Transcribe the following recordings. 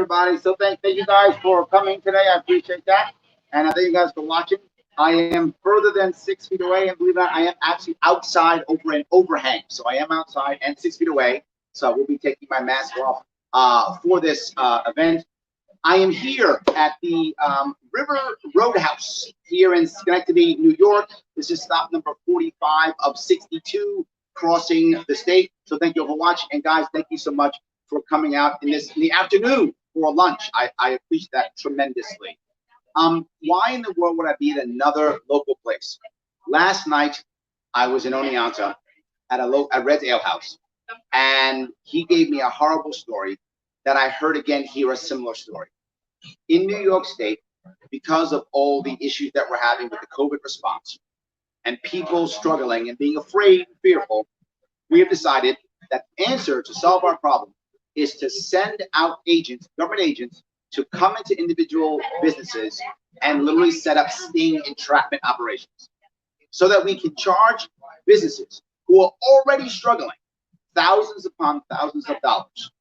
everybody. So thank you guys for coming today. I appreciate that. And I thank you guys for watching. I am further than 6 feet away, and believe it or not, I am actually outside over an overhang. So I am outside and 6 feet away. So I will be taking my mask off for this event. I am here at the River Roadhouse here in Schenectady, New York. This is stop number 45 of 62 crossing the state. So thank you for watching. And guys, thank you so much for coming out in the afternoon for lunch. I appreciate that tremendously. Why in the world would I be at another local place? Last night, I was in Oneonta at Red's Ale House, and he gave me a horrible story that I heard again here, a similar story. In New York State, because of all the issues that we're having with the COVID response and people struggling and being afraid and fearful, we have decided that the answer to solve our problem is to send out agents, government agents, to come into individual businesses and literally set up sting entrapment operations so that we can charge businesses who are already struggling thousands upon thousands of dollars,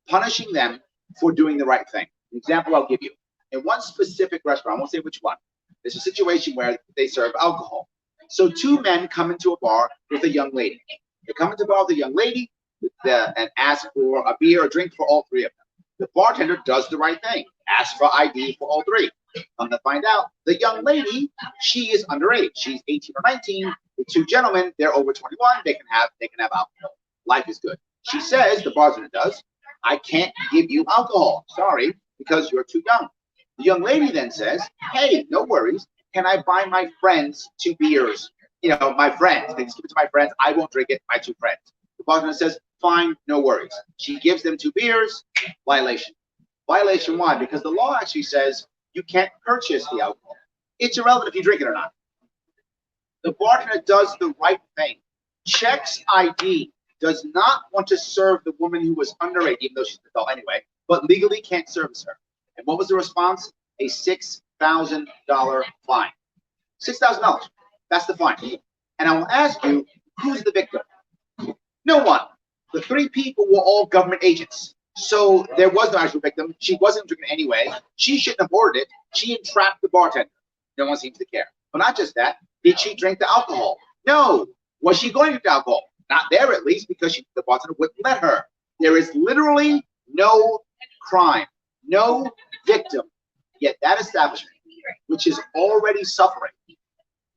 punishing them for doing the right thing. An example I'll give you. In one specific restaurant, I won't say which one, there's a situation where they serve alcohol. So two men come into a bar with a young lady. They come into a bar with a young lady and ask for a beer or drink for all three of them. The bartender does the right thing, asks for ID for all three. Come to find out, the young lady, she is underage. She's 18 or 19. The two gentlemen, they're over 21. They can have alcohol. Life is good. She says, the bartender does, I can't give you alcohol. Sorry, because you're too young. The young lady then says, hey, no worries. Can I buy my friends 2 beers? You know, my friends. They just give it to my friends. I won't drink it. My 2 friends. The bartender says, fine, no worries. She gives them 2 beers. Violation. Violation why? Because the law actually says you can't purchase the alcohol. It's irrelevant if you drink it or not. The bartender does the right thing. Checks ID. Does not want to serve the woman who was underage, even though she's an adult anyway, but legally can't service her. And what was the response? A $6,000 fine. $6,000. That's the fine. And I will ask you, who's the victim? No one. The 3 people were all government agents. So there was no actual victim. She wasn't drinking anyway. She shouldn't have ordered it. She entrapped the bartender. No one seems to care. But not just that. Did she drink the alcohol? No. Was she going to drink the alcohol? Not there, at least, because the bartender wouldn't let her. There is literally no crime, no victim. Yet that establishment, which is already suffering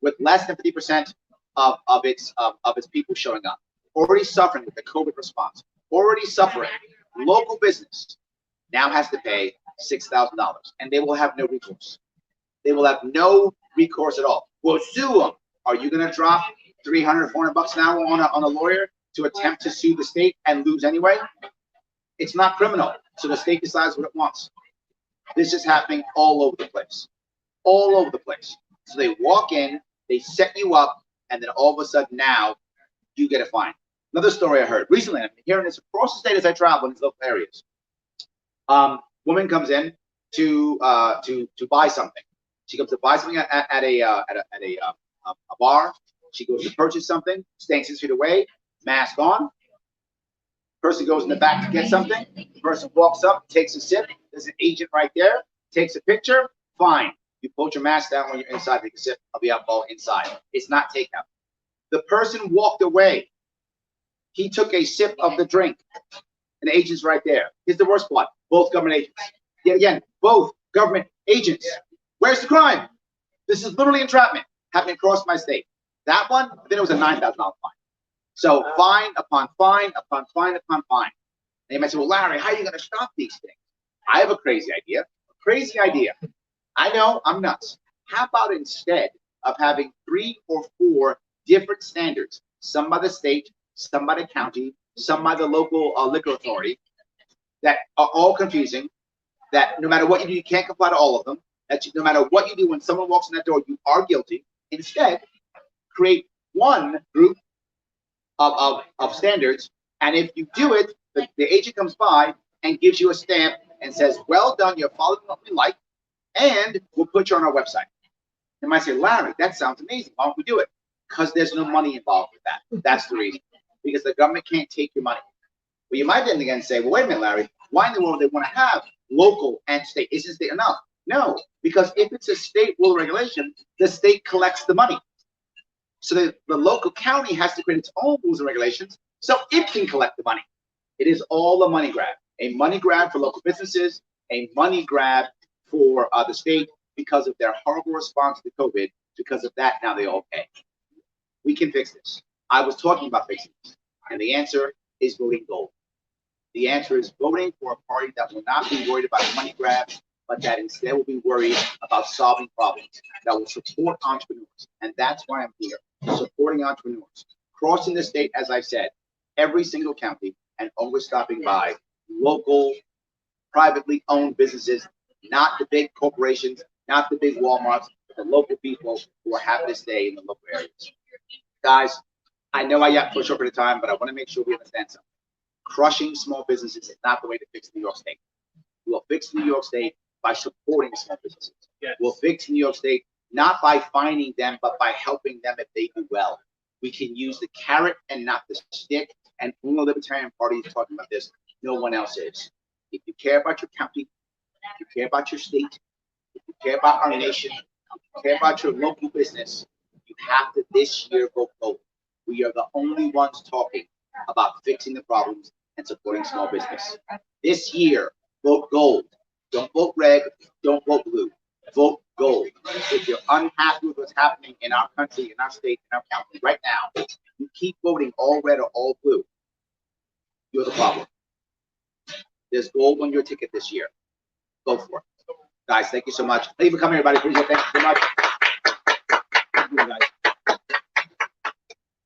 with less than 50% of its people showing up, already suffering with the COVID response, already suffering, local business now has to pay $6,000, and they will have no recourse. They will have no recourse at all. We'll sue them. Are you going to drop $300, $400 an hour on a lawyer to attempt to sue the state and lose anyway? It's not criminal. So the state decides what it wants. This is happening all over the place. All over the place. So they walk in, they set you up, and then all of a sudden now you get a fine. Another story I heard recently, I'm hearing this across the state as I travel in these local areas. Woman comes in to buy something. She comes to buy something at a bar. She goes to purchase something, staying 6 feet away, mask on. Person goes in the back to get something. The person walks up, takes a sip. There's an agent right there, takes a picture. Fine. You pull your mask down when you're inside, take a sip of the alcohol inside. It's not takeout. The person walked away. He took a sip of the drink. An agent's right there. Here's the worst part. Both government agents. Yet again, both government agents. Where's the crime? This is literally entrapment happening across my state. That one, then it was a $9,000 fine. So fine upon fine upon fine upon fine. And you might say, well, Larry, how are you going to stop these things? I have a crazy idea. A crazy idea. I know, I'm nuts. How about instead of having 3 or 4 different standards, some by the state, some by the county, some by the local liquor authority, that are all confusing, that no matter what you do, you can't comply to all of them, that no matter what you do, when someone walks in that door, you are guilty. Instead, create one group of standards, and if you do it, the agent comes by and gives you a stamp and says, well done, you're following what we like, and we'll put you on our website. You might say, Larry, that sounds amazing. Why don't we do it? Because there's no money involved with that. That's the reason. Because the government can't take your money. But you might then again say, well, wait a minute, Larry, why in the world do they want to have local and state. Isn't state enough? No, because if it's a state rule regulation, the state collects the money. So the local county has to create its own rules and regulations so it can collect the money. It is all a money grab. A money grab for local businesses, a money grab for the state because of their horrible response to COVID. Because of that, now they all pay. We can fix this. I was talking about fixing this. And the answer is voting gold. The answer is voting for a party that will not be worried about money grabs, but that instead will be worried about solving problems, that will support entrepreneurs. And that's why I'm here, supporting entrepreneurs. Crossing the state, as I said, every single county, and always stopping by local, privately owned businesses, not the big corporations, not the big Walmarts, but the local people who are happy to stay in the local areas. Guys, I know I got pushed over the time, but I want to make sure we understand something. Crushing small businesses is not the way to fix New York State. We'll fix New York State by supporting small businesses. Yes. We'll fix New York State not by fining them, but by helping them if they do well. We can use the carrot and not the stick. And only the Libertarian Party is talking about this. No one else is. If you care about your county, if you care about your state, if you care about our nation, if you care about your local business, you have to this year vote gold. We are the only ones talking about fixing the problems and supporting small business. This year, vote gold. Don't vote red. Don't vote blue. Vote gold. If you're unhappy with what's happening in our country, in our state, in our county right now, you keep voting all red or all blue, you're the problem. There's gold on your ticket this year. Go for it. Guys, thank you so much. Thank you for coming, everybody. Appreciate it. Thank you so much.